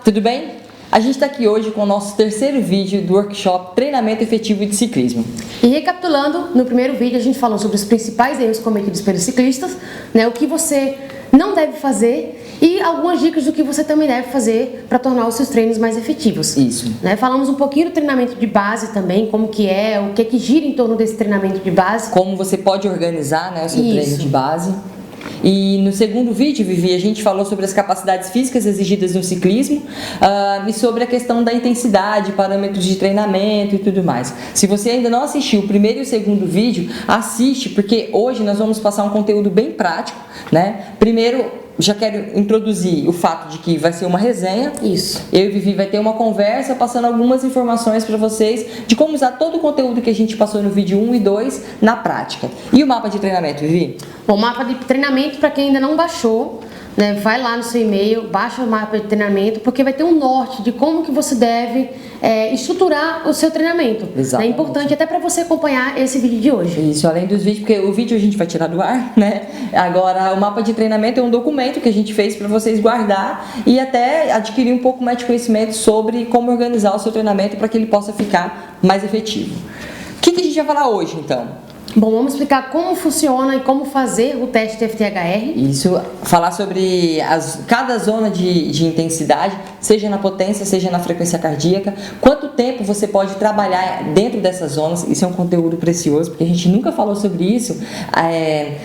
Tudo bem? A gente está aqui hoje com o nosso terceiro vídeo do workshop Treinamento Efetivo de Ciclismo. E recapitulando, no primeiro vídeo a gente falou sobre os principais erros cometidos pelos ciclistas, né, o que você não deve fazer e algumas dicas do que você também deve fazer para tornar os seus treinos mais efetivos. Isso. Né, falamos um pouquinho do treinamento de base também, como que é, o que é que gira em torno desse treinamento de base. Como você pode organizar, né, o seu treino de base. E no segundo vídeo, Vivi, a gente falou sobre as capacidades físicas exigidas no ciclismo e sobre a questão da intensidade, parâmetros de treinamento e tudo mais. Se você ainda não assistiu o primeiro e o segundo vídeo, assiste, porque hoje nós vamos passar um conteúdo bem prático, né? Primeiro, já quero introduzir o fato de que vai ser uma resenha. Isso. Eu e Vivi vai ter uma conversa passando algumas informações para vocês de como usar todo o conteúdo que a gente passou no vídeo 1 e 2 na prática. E o mapa de treinamento, Vivi? Bom, o mapa de treinamento, para quem ainda não baixou, né, vai lá no seu e-mail, baixa o mapa de treinamento, porque vai ter um norte de como que você deve estruturar o seu treinamento. Exatamente. É importante até para você acompanhar esse vídeo de hoje. Isso, além dos vídeos, porque o vídeo a gente vai tirar do ar, né? Agora, o mapa de treinamento é um documento que a gente fez para vocês guardar e até adquirir um pouco mais de conhecimento sobre como organizar o seu treinamento para que ele possa ficar mais efetivo. O que a gente vai falar hoje, então? Bom, vamos explicar como funciona e como fazer o teste FTHR. Isso, falar sobre cada zona de intensidade, seja na potência, seja na frequência cardíaca, quanto tempo você pode trabalhar dentro dessas zonas. Isso é um conteúdo precioso, porque a gente nunca falou sobre isso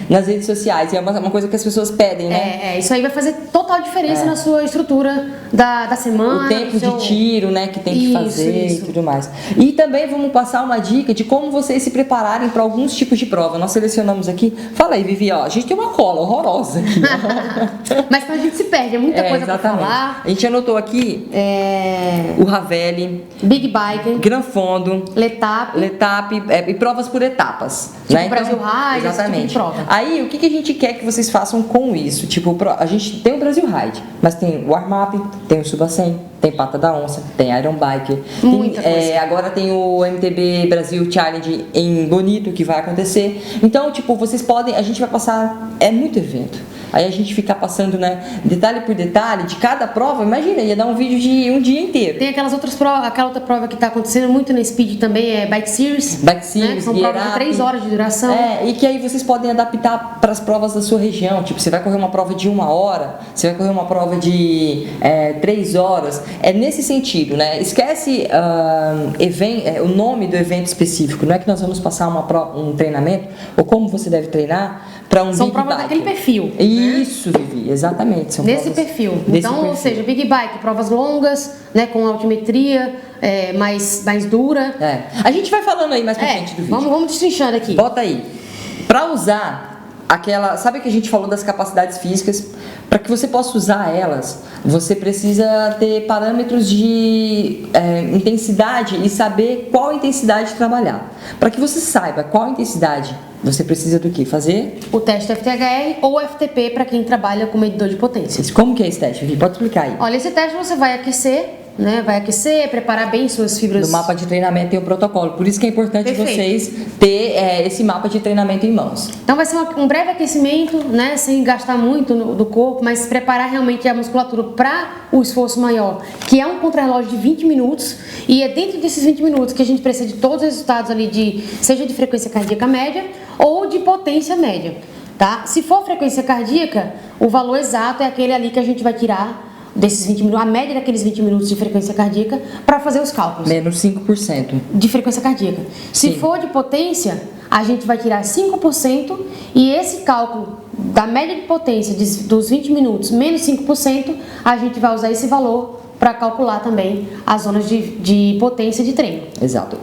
nas redes sociais, e é uma coisa que as pessoas pedem, né? Isso aí vai fazer total diferença na sua estrutura da semana. O tempo de tiro, né, que tem que fazer e tudo mais. E também vamos passar uma dica de como vocês se prepararem para alguns tipos de prova. Nós selecionamos aqui. Fala aí, Vivi, ó. A gente tem uma cola horrorosa aqui. Mas a gente se perde, é muita coisa para falar. A gente anotou aqui o Ravelli, Big Bike, Gran Fondo, Letap e provas por etapas. Tipo né? Brasil Ride, exatamente. Esse tipo de prova. Aí, o que a gente quer que vocês façam com isso? Tipo, a gente tem o Brasil Ride, mas tem o Warm-Up, tem o Suba 100, tem Pata da Onça, tem Iron Biker. Muita coisa. Agora tem o MTB Brasil Challenge em Bonito, que vai acontecer. Então, tipo, vocês podem, a gente vai passar, é muito evento. Aí a gente ficar passando, né, detalhe por detalhe de cada prova, imagina, ia dar um vídeo de um dia inteiro. Tem aquelas outras provas, aquela outra prova que está acontecendo muito na Speed também, é Bike Series. Bike Series, né? São provas de 3 horas de duração. E que aí vocês podem adaptar para as provas da sua região. Tipo, você vai correr uma prova de 1 hora, você vai correr uma prova de 3 horas. É nesse sentido, né? Esquece o nome do evento específico. Não é que nós vamos passar um treinamento ou como você deve treinar para um São Big provas Bike. daquele perfil. Isso, Vivi, exatamente. São nesse provas perfil. Desse então, perfil. ou seja, Big Bike, provas longas, né, com altimetria, mais dura. A gente vai falando aí mais pra frente do vídeo. Vamos destrinchando aqui. Bota aí. Para usar sabe que a gente falou das capacidades físicas? Para que você possa usar elas, você precisa ter parâmetros de intensidade e saber qual intensidade trabalhar. Para que você saiba qual intensidade, você precisa do que? Fazer? O teste FTHR ou FTP para quem trabalha com medidor de potência. Como que é esse teste, Vivi? Pode explicar aí. Olha, esse teste você vai aquecer, né? Vai aquecer, preparar bem suas fibras. No mapa de treinamento tem o protocolo, por isso que é importante Perfeito. vocês ter esse mapa de treinamento em mãos. Então vai ser um breve aquecimento, né? Sem gastar muito do corpo, mas preparar realmente a musculatura para o esforço maior, que é um contrarrelógio de 20 minutos, e é dentro desses 20 minutos que a gente precisa de todos os resultados ali, seja de frequência cardíaca média ou de potência média, tá? Se for frequência cardíaca, o valor exato é aquele ali que a gente vai tirar desses 20 minutos, a média daqueles 20 minutos de frequência cardíaca para fazer os cálculos. Menos 5%. De frequência cardíaca. Se for de potência, a gente vai tirar 5% e esse cálculo da média de potência dos 20 minutos menos 5%, a gente vai usar esse valor para calcular também as zonas de potência de treino. Exato.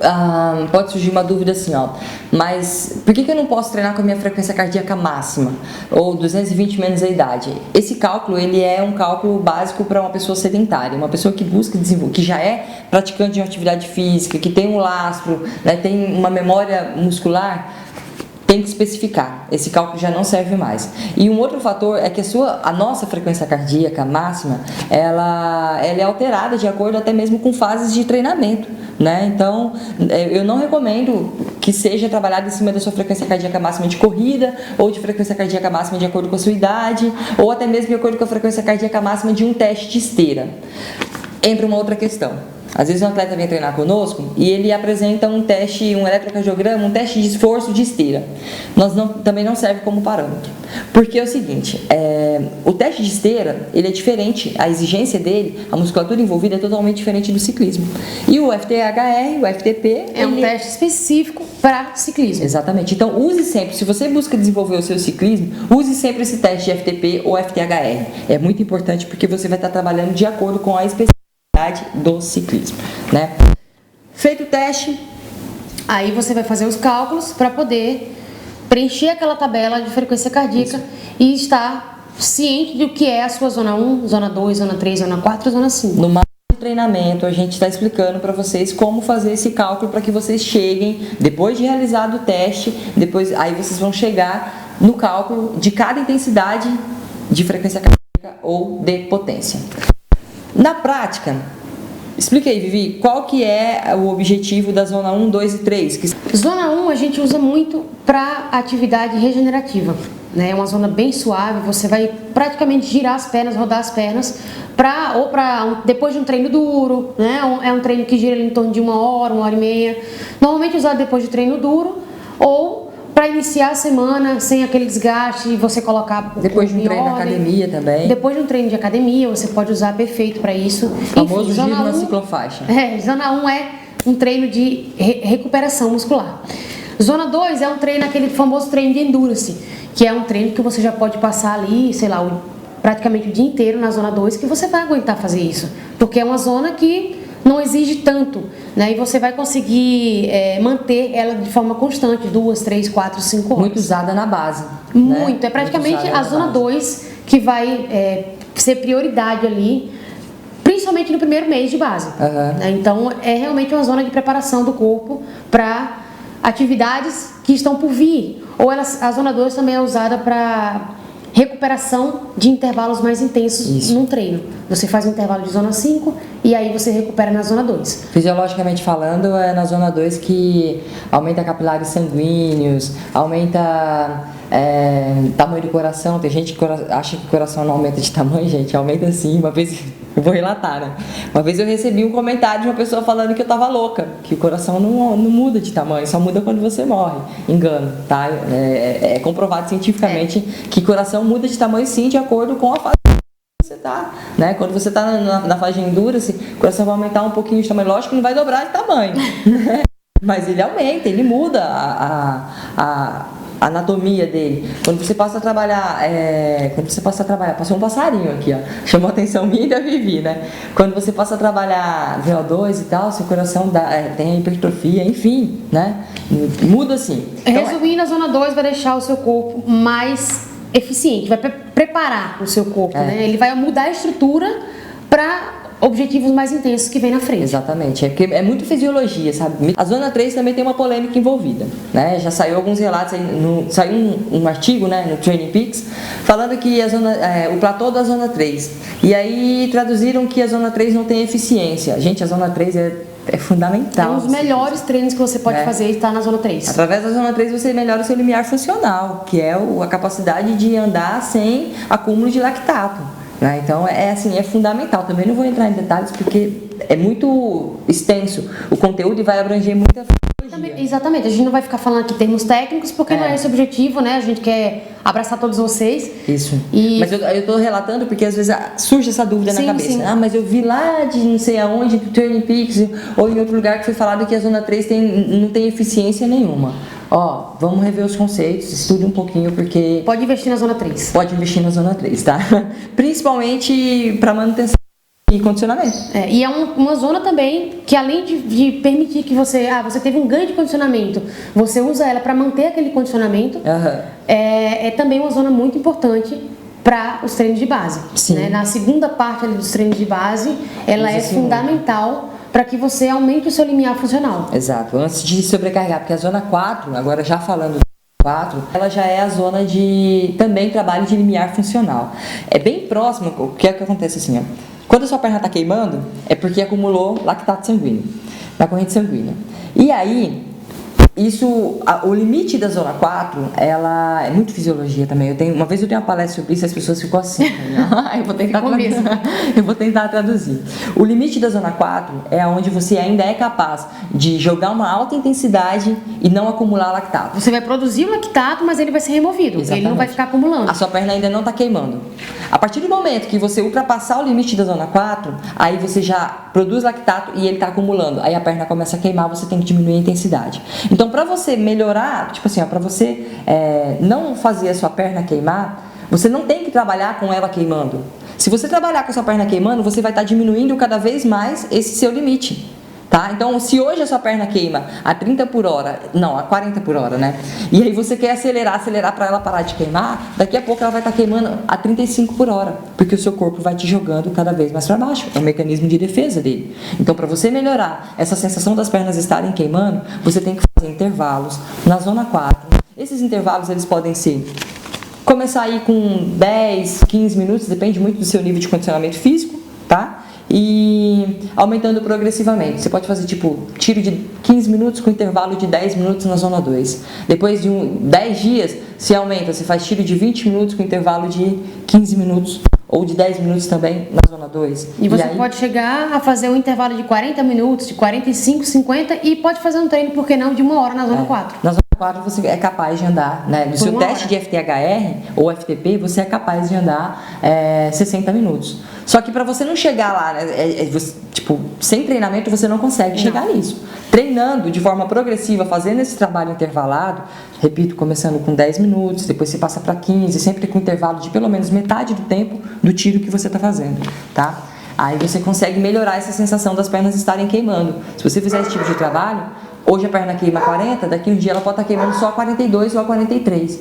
Pode surgir uma dúvida assim, ó, mas por que eu não posso treinar com a minha frequência cardíaca máxima? Ou 220 menos a idade? Esse cálculo, ele é um cálculo básico para uma pessoa sedentária, uma pessoa que busca desenvolver, que já é praticante de uma atividade física, que tem um lastro, né, tem uma memória muscular. tem que especificar. Esse cálculo já não serve mais. E um outro fator é que a nossa frequência cardíaca máxima, ela é alterada de acordo até mesmo com fases de treinamento, né? Então, eu não recomendo que seja trabalhado em cima da sua frequência cardíaca máxima de corrida, ou de frequência cardíaca máxima de acordo com a sua idade, ou até mesmo de acordo com a frequência cardíaca máxima de um teste de esteira. Entra uma outra questão. Às vezes um atleta vem treinar conosco e ele apresenta um teste, um eletrocardiograma, um teste de esforço de esteira. Também não serve como parâmetro. Porque é o seguinte, o teste de esteira, ele é diferente, a exigência dele, a musculatura envolvida é totalmente diferente do ciclismo. E o FTHR, o FTP... É um teste específico para ciclismo. Exatamente. Então, use sempre, se você busca desenvolver o seu ciclismo, use sempre esse teste de FTP ou FTHR. É muito importante porque você vai estar trabalhando de acordo com a especificidade do ciclismo, né? Feito o teste, aí você vai fazer os cálculos para poder preencher aquela tabela de frequência cardíaca e estar ciente do que é a sua zona 1, zona 2, zona 3, zona 4, zona 5. No máximo de treinamento, a gente está explicando para vocês como fazer esse cálculo para que vocês cheguem, depois de realizado o teste, aí vocês vão chegar no cálculo de cada intensidade de frequência cardíaca ou de potência. Na prática, explica aí, Vivi, qual que é o objetivo da zona 1, 2 e 3? Zona 1 a gente usa muito para atividade regenerativa, né? É uma zona bem suave, você vai praticamente girar as pernas, rodar as pernas, depois de um treino duro, né? É um treino que gira em torno de 1 hora e meia, normalmente usado depois de treino duro, ou para iniciar a semana sem aquele desgaste, você colocar depois de um treino de academia também. Depois de um treino de academia, você pode usar perfeito para isso. O famoso giro na ciclofaixa. Zona 1 é um treino de recuperação muscular. Zona 2 é um treino, aquele famoso treino de endurance, que é um treino que você já pode passar ali, sei lá, praticamente o dia inteiro na zona 2, que você vai aguentar fazer isso, porque é uma zona que não exige tanto, né? E você vai conseguir manter ela de forma constante, 2, 3, 4, 5 horas. Muito usada na base. Muito, né? É praticamente a zona 2 que vai ser prioridade ali, principalmente no primeiro mês de base. Né? Então, é realmente uma zona de preparação do corpo para atividades que estão por vir. Ou a zona 2 também é usada para recuperação de intervalos mais intensos num treino. Você faz um intervalo de zona 5 e aí você recupera na zona 2. Fisiologicamente falando, é na zona 2 que aumenta capilares sanguíneos, aumenta tamanho do coração. Tem gente que acha que o coração não aumenta de tamanho, gente, aumenta sim. Uma vez, eu vou relatar, né? Uma vez eu recebi um comentário de uma pessoa falando que eu tava louca, que o coração não muda de tamanho, só muda quando você morre. Engano, tá? É comprovado cientificamente que o coração muda de tamanho sim, de acordo com a fase que você tá, né? Quando você tá na fase de endurance, o coração vai aumentar um pouquinho de tamanho, lógico que não vai dobrar de tamanho, né? Mas ele aumenta, ele muda a anatomia dele. Quando você passa a trabalhar, passou um passarinho aqui, ó, chamou a atenção minha e da Vivi, né? Quando você passa a trabalhar VO2 e tal, seu coração tem hipertrofia, enfim, né? Muda assim. Então, resumindo, a zona 2 vai deixar o seu corpo mais eficiente, vai preparar o seu corpo, né? Ele vai mudar a estrutura para objetivos mais intensos que vem na frente. Exatamente, porque é muito fisiologia, sabe? A zona 3 também tem uma polêmica envolvida, né? Já saiu alguns relatos aí, saiu um artigo, né, no Training Peaks, falando que o platô da zona 3. E aí traduziram que a zona 3 não tem eficiência. Gente, a zona 3 é fundamental. É um dos melhores treinos que você pode fazer estar na zona 3. Através da zona 3 você melhora o seu limiar funcional, que é a capacidade de andar sem acúmulo de lactato. Então é fundamental. Também não vou entrar em detalhes porque é muito extenso o conteúdo e vai abranger muita fisiologia. Exatamente, a gente não vai ficar falando aqui termos técnicos porque não é esse o objetivo, né? A gente quer abraçar todos vocês. Isso. Mas eu tô relatando porque às vezes surge essa dúvida na cabeça. Sim. Mas eu vi lá de não sei aonde, do Training Peaks ou em outro lugar que foi falado que a zona 3 não tem eficiência nenhuma. Vamos rever os conceitos, estude um pouquinho, porque... Pode investir na zona 3. Pode investir na zona 3, tá? Principalmente para manutenção e condicionamento. E é uma zona também que, além de permitir que você teve um ganho de condicionamento, você usa ela para manter aquele condicionamento, é também uma zona muito importante para os treinos de base. Sim. Né? Na segunda parte ali dos treinos de base, ela é fundamental para que você aumente o seu limiar funcional. Exato, antes de sobrecarregar, porque a zona 4, agora já falando 4, ela já é a zona de também trabalho de limiar funcional. É bem próximo, o que é que acontece assim, ó. Quando a sua perna está queimando, é porque acumulou lactato sanguíneo na corrente sanguínea. E aí, o limite da zona 4, ela é muito fisiologia também. Uma vez eu dei uma palestra sobre isso e as pessoas ficam assim. Eu vou tentar traduzir. O limite da zona 4 é onde você ainda é capaz de jogar uma alta intensidade e não acumular lactato. Você vai produzir o lactato, mas ele vai ser removido. Exatamente. Ele não vai ficar acumulando. A sua perna ainda não está queimando. A partir do momento que você ultrapassar o limite da zona 4, aí você já produz lactato e ele está acumulando. Aí a perna começa a queimar, você tem que diminuir a intensidade. Então, para você melhorar, tipo assim, para você não fazer a sua perna queimar, você não tem que trabalhar com ela queimando. Se você trabalhar com a sua perna queimando, você vai estar diminuindo cada vez mais esse seu limite. Tá? Então, se hoje a sua perna queima a 30 por hora, não, a 40 por hora, né? E aí você quer acelerar para ela parar de queimar, daqui a pouco ela vai estar queimando a 35 por hora, porque o seu corpo vai te jogando cada vez mais para baixo. É um mecanismo de defesa dele. Então, para você melhorar essa sensação das pernas estarem queimando, você tem que fazer intervalos na zona 4. Esses intervalos, eles podem ser começar aí com 10, 15 minutos, depende muito do seu nível de condicionamento físico, tá? E aumentando progressivamente. Você pode fazer tipo tiro de 15 minutos com intervalo de 10 minutos na zona 2. Depois de 10 dias, se aumenta, você faz tiro de 20 minutos com intervalo de 15 minutos ou de 10 minutos também na zona 2. E você pode chegar a fazer um intervalo de 40 minutos, de 45, 50 e pode fazer um treino, por que não, de 1 hora na zona 4. Na zona 4 você é capaz de andar, né? No seu teste de FTHR ou FTP, você é capaz de andar 60 minutos. Só que para você não chegar lá, né, sem treinamento você não consegue chegar nisso. Treinando de forma progressiva, fazendo esse trabalho intervalado, repito, começando com 10 minutos, depois você passa para 15, sempre com intervalo de pelo menos metade do tempo do tiro que você está fazendo, tá? Aí você consegue melhorar essa sensação das pernas estarem queimando. Se você fizer esse tipo de trabalho, hoje a perna queima 40, daqui um dia ela pode estar queimando só a 42 ou a 43.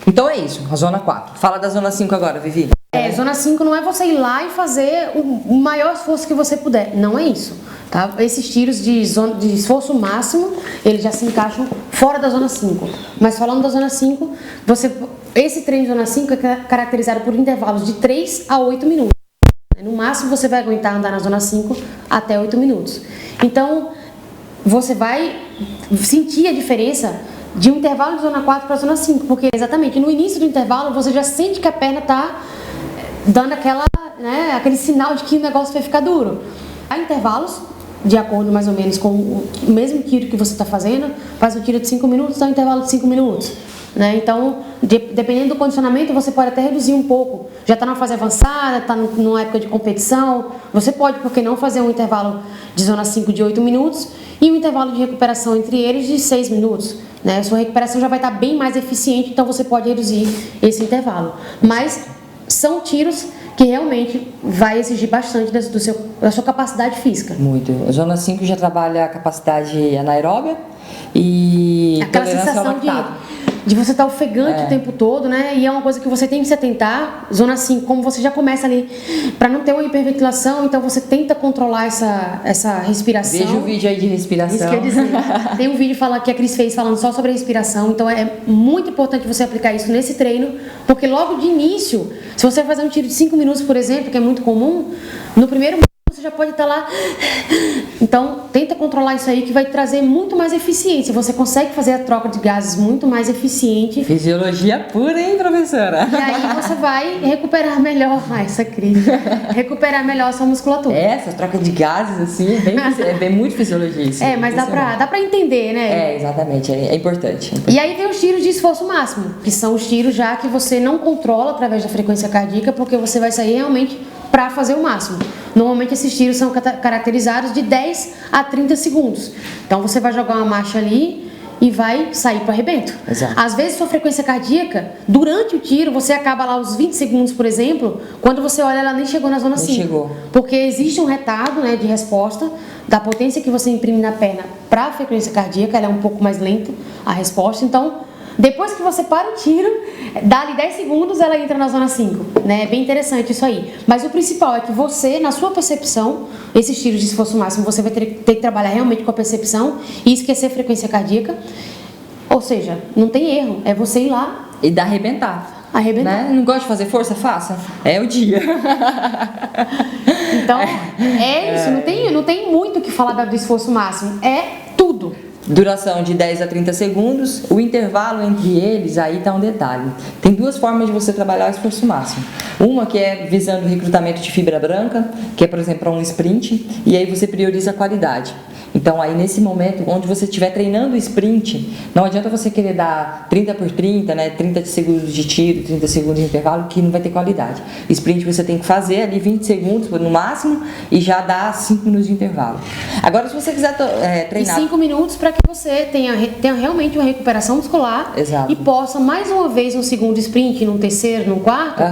Então é isso, a zona 4. Fala da zona 5 agora, Vivi. Zona 5 não é você ir lá e fazer o maior esforço que você puder. Não é isso, tá? Esses tiros de esforço máximo, eles já se encaixam fora da zona 5. Mas falando da zona 5, esse treino de zona 5 é caracterizado por intervalos de 3 a 8 minutos. No máximo você vai aguentar andar na zona 5 até 8 minutos. Então, você vai sentir a diferença de um intervalo de zona 4 para a zona 5, porque exatamente no início do intervalo você já sente que a perna está dando aquele sinal de que o negócio vai ficar duro. Há intervalos, de acordo mais ou menos com o mesmo tiro que você está fazendo, faz um tiro de 5 minutos, dá um intervalo de 5 minutos. Né? Então, dependendo do condicionamento, você pode até reduzir um pouco. Já está numa fase avançada, está numa época de competição, você pode, por que não, fazer um intervalo de zona 5 de 8 minutos e um intervalo de recuperação entre eles de 6 minutos. Né? A sua recuperação já vai estar bem mais eficiente, então você pode reduzir esse intervalo. Mas são tiros que realmente vai exigir bastante da sua capacidade física. Muito. A zona 5 já trabalha a capacidade anaeróbia e aquela sensação de você estar ofegante o tempo todo, né? E é uma coisa que você tem que se atentar. Zona 5, como você já começa ali, para não ter uma hiperventilação, então você tenta controlar essa respiração. Veja o vídeo aí de respiração. Isso quer dizer, tem um vídeo que a Cris fez falando só sobre a respiração, então é muito importante você aplicar isso nesse treino, porque logo de início, se você fazer um tiro de 5 minutos, por exemplo, que é muito comum, no primeiro minuto você já pode estar lá. Então, tenta controlar isso aí que vai trazer muito mais eficiência. Você consegue fazer a troca de gases muito mais eficiente. Fisiologia pura, hein, professora? E aí você vai recuperar melhor. Essa crise. Recuperar melhor a sua musculatura. Essa troca de gases, assim, é bem muito fisiologia isso. Mas dá pra entender, né? Exatamente. É importante. E aí tem os tiros de esforço máximo, que são os tiros já que você não controla através da frequência cardíaca, porque você vai sair realmente para fazer o máximo. Normalmente esses tiros são caracterizados de 10 a 30 segundos. Então você vai jogar uma marcha ali e vai sair para arrebento. Exato. Às vezes sua frequência cardíaca, durante o tiro, você acaba lá os 20 segundos, por exemplo, quando você olha ela nem chegou na zona 5. Chegou. Porque existe um retardo, né, de resposta da potência que você imprime na perna para a frequência cardíaca, ela é um pouco mais lenta a resposta. Então, depois que você para o tiro, dá-lhe 10 segundos, ela entra na zona 5, né? É bem interessante isso aí. Mas o principal é que você, na sua percepção, esses tiros de esforço máximo, você vai ter que trabalhar realmente com a percepção e esquecer a frequência cardíaca. Ou seja, não tem erro, é você ir lá e dar arrebentar. Né? Não gosta de fazer força? Faça. É o dia. Então, é isso. Não tem muito o que falar do esforço máximo. É tudo. Duração de 10 a 30 segundos. O intervalo entre eles, aí está um detalhe. Tem duas formas de você trabalhar o esforço máximo. Uma que é visando o recrutamento de fibra branca, que é, por exemplo, para um sprint, e aí você prioriza a qualidade. Então, aí nesse momento, onde você estiver treinando o sprint, não adianta você querer dar 30 por 30, né? 30 segundos de tiro, 30 segundos de intervalo, que não vai ter qualidade. Sprint você tem que fazer ali 20 segundos no máximo e já dá 5 minutos de intervalo. Agora, se você quiser treinar... E 5 minutos para que você tenha realmente uma recuperação muscular. Exato. E possa, mais uma vez, no segundo sprint, no terceiro, no quarto...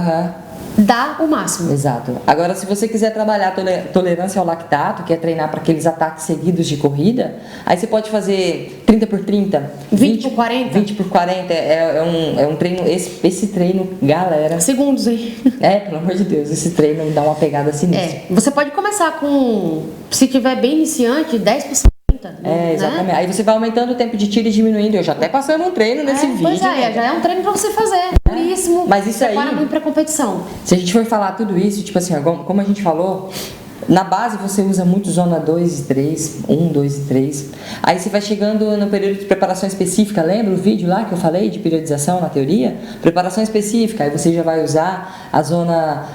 Dá o máximo. Exato. Agora, se você quiser trabalhar tolerância ao lactato, que é treinar para aqueles ataques seguidos de corrida, aí você pode fazer 30 por 30, 20 por 40. 20 por 40 é um treino, esse treino, galera. Segundos, hein? Pelo amor de Deus, esse treino dá uma pegada sinistra. Você pode começar com, se tiver bem iniciante, 10%. Exatamente. Né? Aí você vai aumentando o tempo de tiro e diminuindo. Eu já até passando um treino nesse vídeo. Pois já é um treino pra você fazer. Puríssimo. Mas isso aí... Prepara muito pra competição. Se a gente for falar tudo isso, tipo assim, como a gente falou... Na base você usa muito zona 2 e 3, 1, 2 e 3. Aí você vai chegando no período de preparação específica, lembra o vídeo lá que eu falei de periodização na teoria? Preparação específica, aí você já vai usar a zona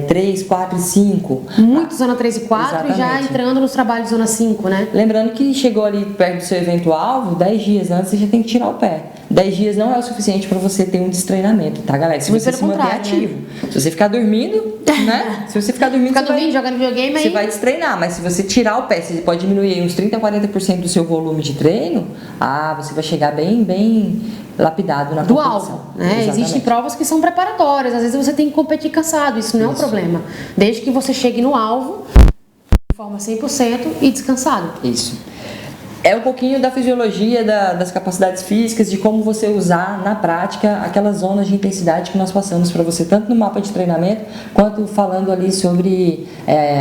3, 4 e 5. Muito zona 3 e 4. Exatamente. E já entrando nos trabalhos de zona 5, né? Lembrando que chegou ali perto do seu evento alvo, 10 dias antes você já tem que tirar o pé. 10 dias não é o suficiente para você ter um destreinamento, tá, galera? Se você se manter ativo. Né? Se você ficar dormindo, né? Se você ficar dormindo, jogando videogame, você vai destreinar, mas se você tirar o pé, você pode diminuir uns 30 a 40% do seu volume de treino, você vai chegar bem lapidado na competição. Do alvo, né? Existem provas que são preparatórias, às vezes você tem que competir cansado, isso não é um problema. Desde que você chegue no alvo de forma 100% e descansado. Isso. É um pouquinho da fisiologia das capacidades físicas, de como você usar na prática aquelas zonas de intensidade que nós passamos para você, tanto no mapa de treinamento, quanto falando ali sobre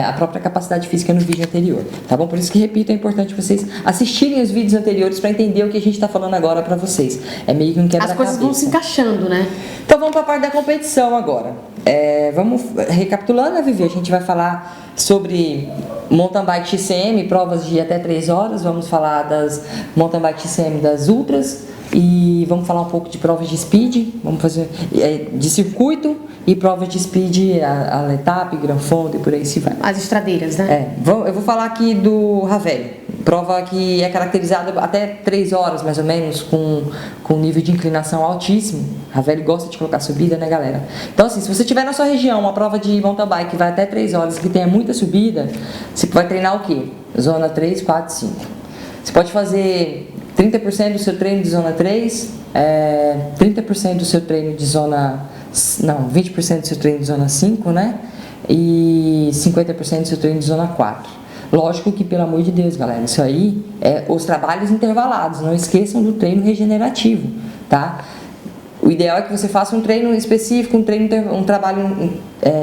a própria capacidade física no vídeo anterior, tá bom? Por isso que, repito, é importante vocês assistirem os vídeos anteriores para entender o que a gente está falando agora para vocês. É meio que um quebra-cabeça. As coisas vão se encaixando, né? Então vamos para a parte da competição agora. Vamos recapitulando, né, Vivi? A gente vai falar sobre mountain bike XCM, provas de até 3 horas. Vamos falar das mountain bike XCM das ultras e vamos falar um pouco de provas de speed. Vamos fazer de circuito e provas de speed, a Letap, Gran Fondo e por aí se vai. As estradeiras, né? Eu vou falar aqui do Ravelli, prova que é caracterizada até 3 horas mais ou menos, com nível de inclinação altíssimo. Ravelli gosta de colocar subida, né, galera? Então, assim, se você tiver na sua região uma prova de mountain bike que vai até 3 horas, que tenha muita subida, você vai treinar o quê? Zona 3, 4, 5. Você pode fazer 30% do seu treino de zona 3, 30% do seu treino de zona... Não, 20% do seu treino de zona 5, né? E 50% do seu treino de zona 4. Lógico que, pelo amor de Deus, galera, isso aí é os trabalhos intervalados. Não esqueçam do treino regenerativo, tá? O ideal é que você faça um treino específico, um trabalho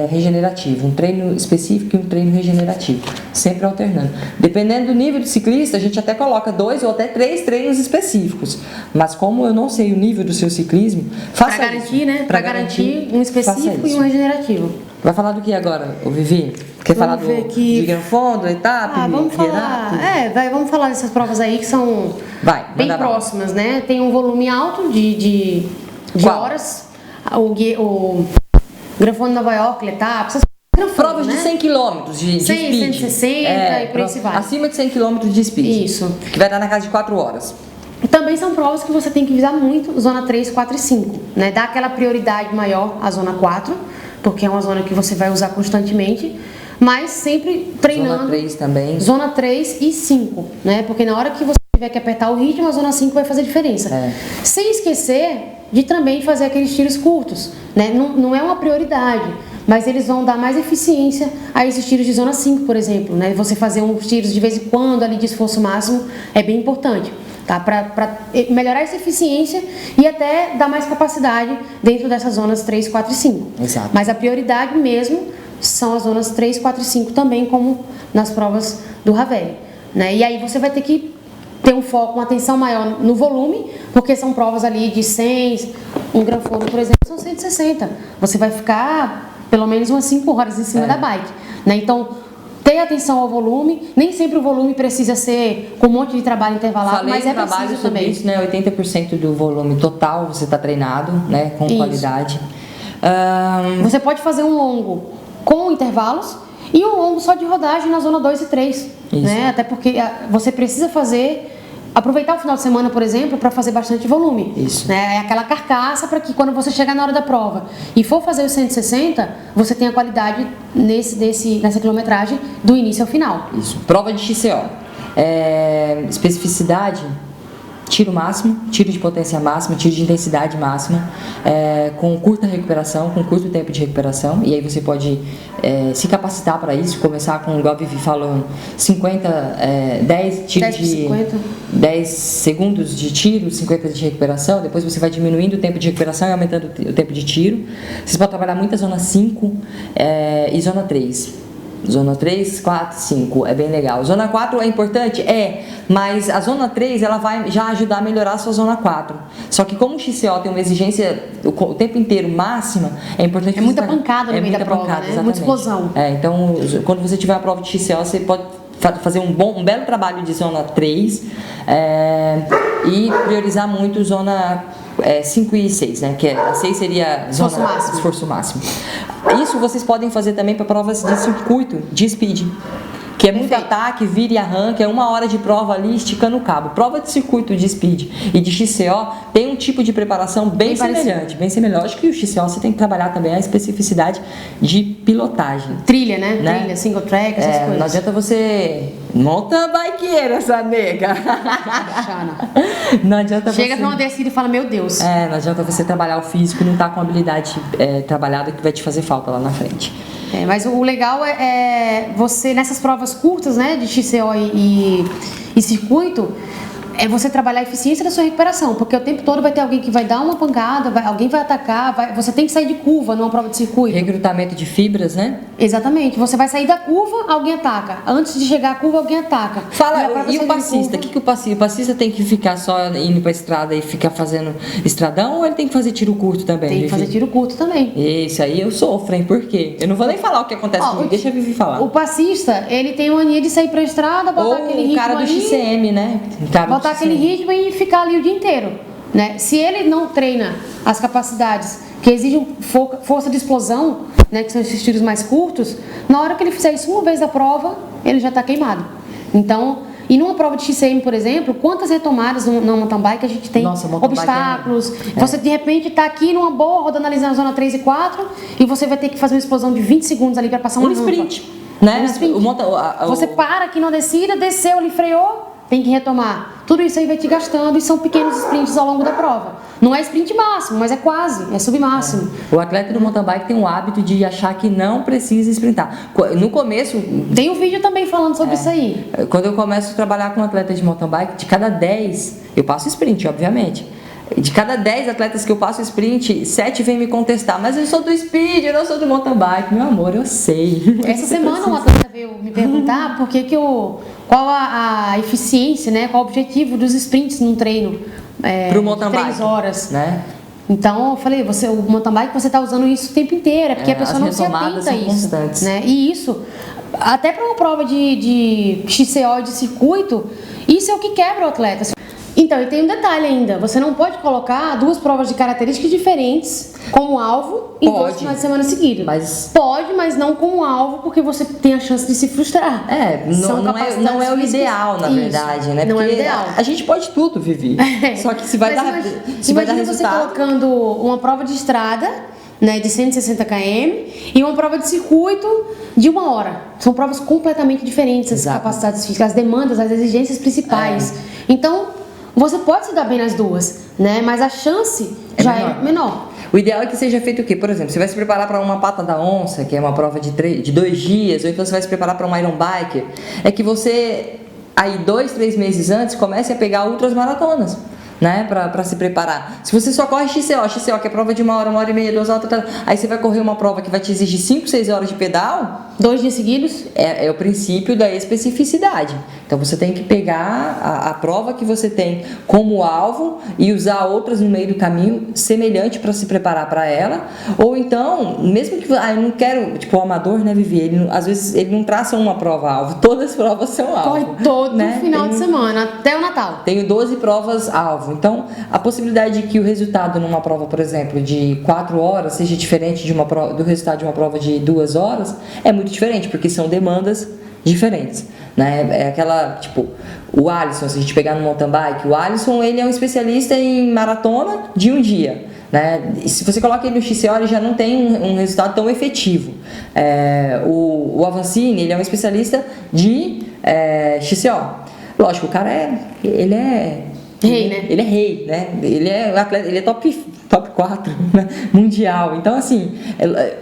regenerativo, um treino específico e um treino regenerativo, sempre alternando. Dependendo do nível do ciclista, a gente até coloca 2 ou até 3 treinos específicos. Mas como eu não sei o nível do seu ciclismo, faça pra garantir, isso. Né? Para garantir um específico e um regenerativo. Vai falar do que agora, Vivi? Quer falar de Gran Fondo, Etapa, vamos falar. Vamos falar dessas provas aí que são bem próximas, né? Tem um volume alto de horas. O Gran Fondo Nova York, Letap, essas provas de 100 km de 100, speed. 160 e por aí se vai. Acima de 100 km de speed. Isso. Que vai dar na casa de 4 horas. Também são provas que você tem que visar muito, zona 3, 4 e 5, né? Dá aquela prioridade maior à zona 4, porque é uma zona que você vai usar constantemente, mas sempre treinando. Zona 3 também. Zona 3 e 5, né? Porque na hora que você tiver que apertar o ritmo, a zona 5 vai fazer diferença. Sem esquecer de também fazer aqueles tiros curtos, né? Não é uma prioridade, mas eles vão dar mais eficiência a esses tiros de zona 5, por exemplo, né? Você fazer uns tiros de vez em quando ali de esforço máximo é bem importante, tá? Para melhorar essa eficiência e até dar mais capacidade dentro dessas zonas 3, 4 e 5. Exato. Mas a prioridade mesmo são as zonas 3, 4 e 5 também, como nas provas do Ravelli, né? E aí você vai ter que ter um foco, uma atenção maior no volume, porque são provas ali de 100, um Gran Fondo, por exemplo, são 160. Você vai ficar pelo menos umas 5 horas em cima da bike, né? Então, ter atenção ao volume, nem sempre o volume precisa ser com um monte de trabalho intervalado, mas é preciso também. Isso, né? 80% do volume total você está treinado, né? Com qualidade. Você pode fazer um longo com intervalos e um longo só de rodagem na zona 2 e 3, né? Até porque você precisa aproveitar o final de semana, por exemplo, para fazer bastante volume. Isso. Né? É aquela carcaça para que quando você chegar na hora da prova e for fazer os 160, você tenha qualidade nessa quilometragem do início ao final. Isso. Prova de XCO. Especificidade, tiro máximo, tiro de potência máxima, tiro de intensidade máxima, com curta recuperação, com curto tempo de recuperação, e aí você pode se capacitar para isso, começar com, igual a Vivi falou, 10 tiros de 10 segundos de tiro, 50 de recuperação, depois você vai diminuindo o tempo de recuperação e aumentando o tempo de tiro. Você pode trabalhar muito a zona 5 e zona 3. Zona 3, 4, 5, é bem legal. Zona 4 é importante? Mas a zona 3 ela vai já ajudar a melhorar a sua zona 4. Só que como o XCO tem uma exigência o tempo inteiro máxima, é importante... É muita pancada no meio da prova, né? Muita explosão. Então, quando você tiver a prova de XCO, você pode fazer um belo trabalho de zona 3 e priorizar muito zona 5 e 6, né? Que a 6 seria zona esforço máximo. Isso vocês podem fazer também para provas de circuito, de speed, que é muito ataque, vira e arranca, é 1 hora de prova ali esticando o cabo. Prova de circuito de speed e de XCO tem um tipo de preparação bem semelhante. Lógico que o XCO você tem que trabalhar também a especificidade de pilotagem. Trilha, né? Trilha, single track, essas coisas. Não adianta você... Monta bikeira, essa nega. Não adianta Chega pra uma descida e fala, meu Deus. Não adianta você trabalhar o físico e não estar com a habilidade trabalhada que vai te fazer falta lá na frente. Mas o legal é você, nessas provas curtas, né, de XCO e circuito, é você trabalhar a eficiência da sua recuperação, porque o tempo todo vai ter alguém que vai dar uma pancada, alguém vai atacar, você tem que sair de curva numa prova de circuito. Recrutamento de fibras, né? Exatamente. Você vai sair da curva, alguém ataca. Antes de chegar à curva, alguém ataca. E o passista? O que o passista? O passista tem que ficar só indo pra estrada e ficar fazendo estradão ou ele tem que fazer tiro curto também? Tem que fazer tiro curto também. Isso aí eu sofro, hein? Por quê? Eu não vou nem falar o que acontece comigo, deixa a Vivi falar. O passista, ele tem mania de sair pra estrada, botar aquele ritmo. O cara do XCM, né? Botar aquele ritmo e ficar ali o dia inteiro, né? Se ele não treina as capacidades que exigem força de explosão, né, que são esses tiros mais curtos, na hora que ele fizer isso uma vez da prova, ele já está queimado. Então, e numa prova de XCM, por exemplo, quantas retomadas na mountain bike a gente tem? Obstáculos. Você de repente está aqui numa boa, rodando ali na zona 3 e 4 e você vai ter que fazer uma explosão de 20 segundos ali para passar uma rampa. Sprint, né? Você para aqui na descida, desceu ali, freou, tem que retomar. Tudo isso aí vai te gastando e são pequenos sprints ao longo da prova. Não é sprint máximo, mas é quase, é submáximo. O atleta do mountain bike tem o hábito de achar que não precisa sprintar. No começo... Tem um vídeo também falando sobre isso aí. Quando eu começo a trabalhar com um atleta de mountain bike, de cada 10, eu passo sprint, obviamente. De cada 10 atletas que eu passo sprint, 7 vêm me contestar. Mas eu sou do speed, eu não sou do mountain bike. Meu amor, eu sei. Essa semana um atleta veio me perguntar qual a eficiência, né? Qual o objetivo dos sprints num treino pro mountain de 3 bike, horas. Né? Então eu falei, o mountain bike você está usando isso o tempo inteiro, é porque a pessoa não se atenta a isso. Constantes. Né? E isso, até para uma prova de XCO e de circuito, isso é o que quebra o atleta. Então, e tem um detalhe ainda, você não pode colocar 2 provas de características diferentes como alvo em 2 finais de semana seguidos. Pode, mas não como alvo, porque você tem a chance de se frustrar. Não é o ideal, na verdade, né? Não é o ideal. A gente pode tudo, Vivi. Só que se vai dar resultado... você colocando uma prova de estrada, né, de 160 km e uma prova de circuito de 1 hora. São provas completamente diferentes, as capacidades físicas, as demandas, as exigências principais. Então, você pode se dar bem nas duas, né? Mas a chance já é menor. O ideal é que seja feito o quê? Por exemplo, você vai se preparar para uma pata da onça, que é uma prova de 2 dias, ou então você vai se preparar para um Iron Biker. É que você, aí 2, 3 meses antes, comece a pegar outras maratonas. né, pra se preparar. Se você só corre XCO, que é prova de 1 hora e meia, 2 horas, aí você vai correr uma prova que vai te exigir 5, 6 horas de pedal... 2 dias seguidos? É o princípio da especificidade. Então você tem que pegar a prova que você tem como alvo e usar outras no meio do caminho semelhante para se preparar para ela. Ou então, mesmo que eu não quero, tipo, o amador, né, Vivi? Às vezes ele não traça uma prova alvo, todas as provas são alvo. Corre todo final de semana, até o Natal. Tenho 12 provas alvo. Então, a possibilidade de que o resultado numa prova, por exemplo, de 4 horas seja diferente do resultado de uma prova de 2 horas é muito diferente, porque são demandas diferentes, né? É aquela, tipo, o Alisson, se a gente pegar no mountain bike, o Alisson, ele é um especialista em maratona de um dia, né? E se você coloca ele no XCO, ele já não tem um resultado tão efetivo. O Avancini, ele é um especialista de XCO. Lógico, o cara ele é rei, né? Ele é rei, né? Ele é atleta, ele é top 4, né? Mundial. Então, assim,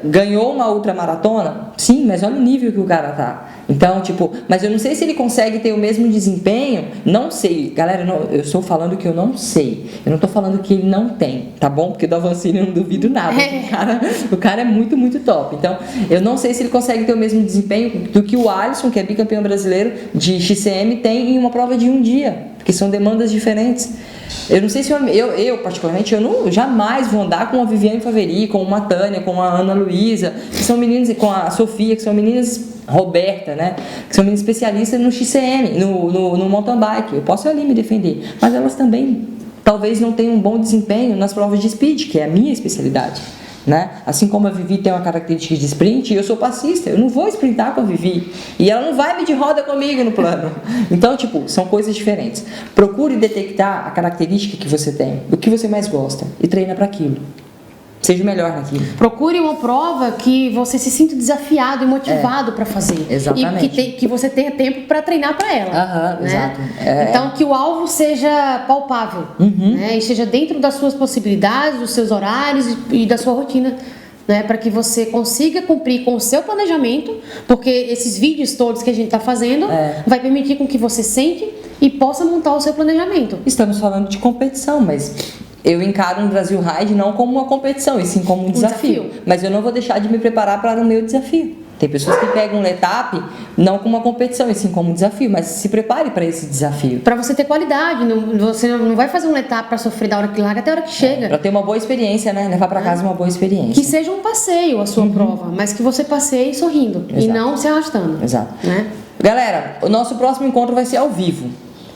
ganhou uma ultramaratona? Sim, mas olha o nível que o cara tá. Então, tipo, mas eu não sei se ele consegue ter o mesmo desempenho. Não sei. Galera, eu estou falando que eu não sei. Eu não tô falando que ele não tem, tá bom? Porque do Avancini eu não duvido nada. O cara é muito, muito top. Então, eu não sei se ele consegue ter o mesmo desempenho do que o Alisson, que é bicampeão brasileiro de XCM, tem em uma prova de um dia. Porque são demandas diferentes. Eu não sei se eu particularmente, eu jamais vou andar com a Viviane Faveri, com uma Tânia, com a Ana Luísa, que são meninas, com a Sofia, que são meninas, Roberta, né? Que são meninas especialistas no XCM, no mountain bike. Eu posso ali me defender, mas elas também talvez não tenham um bom desempenho nas provas de speed, que é a minha especialidade. Né? Assim como a Vivi tem uma característica de sprint, eu sou passista, eu não vou sprintar com a Vivi e ela não vai medir roda comigo no plano. Então, tipo, são coisas diferentes. Procure detectar a característica que você tem, o que você mais gosta e treina para aquilo. Seja o melhor naquilo. Procure uma prova que você se sinta desafiado e motivado para fazer. Exatamente. E que você tenha tempo para treinar para ela. Né? Exato. Então, que o alvo seja palpável, né? E esteja dentro das suas possibilidades, dos seus horários e da sua rotina. Né, para que você consiga cumprir com o seu planejamento, porque esses vídeos todos que a gente está fazendo vai permitir com que você sente e possa montar o seu planejamento. Estamos falando de competição, mas eu encaro um Brasil Ride não como uma competição, e sim como um desafio. Mas eu não vou deixar de me preparar para o meu desafio. Tem pessoas que pegam um Letap não como uma competição, e sim como um desafio, mas se prepare para esse desafio. Para você ter qualidade, você não vai fazer um Letap para sofrer da hora que larga até a hora que chega. Para ter uma boa experiência, né? Levar para casa uma boa experiência. Que seja um passeio a sua prova, mas que você passeie sorrindo. Exato. E não se arrastando. Exato. Né? Galera, o nosso próximo encontro vai ser ao vivo.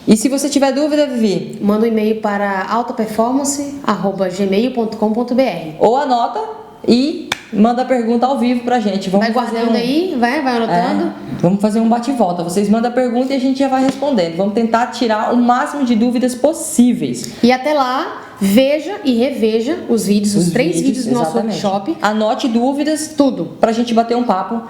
E se você tiver dúvida, Vivi, manda um e-mail para altaperformance@gmail.com.br ou anota e manda a pergunta ao vivo pra gente. Vai guardando aí, vai anotando. Vamos fazer um bate e volta. Vocês mandam a pergunta e a gente já vai respondendo. Vamos tentar tirar o máximo de dúvidas possíveis. E até lá, veja e reveja os vídeos, os 3 vídeos do nosso workshop. Anote dúvidas, tudo, pra gente bater um papo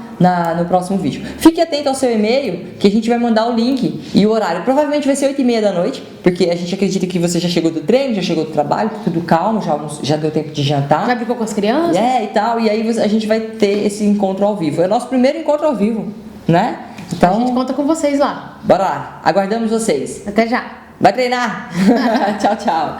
no próximo vídeo. Fique atento ao seu e-mail, que a gente vai mandar o link e o horário. Provavelmente vai ser 8h30 da noite, porque a gente acredita que você já chegou do treino, já chegou do trabalho, tudo calmo, já deu tempo de jantar. Já brincou com as crianças? E tal, e aí a gente vai ter esse encontro ao vivo. É o nosso primeiro encontro ao vivo, né? Então, a gente conta com vocês lá. Bora lá, aguardamos vocês. Até já. Vai treinar! Tchau, tchau.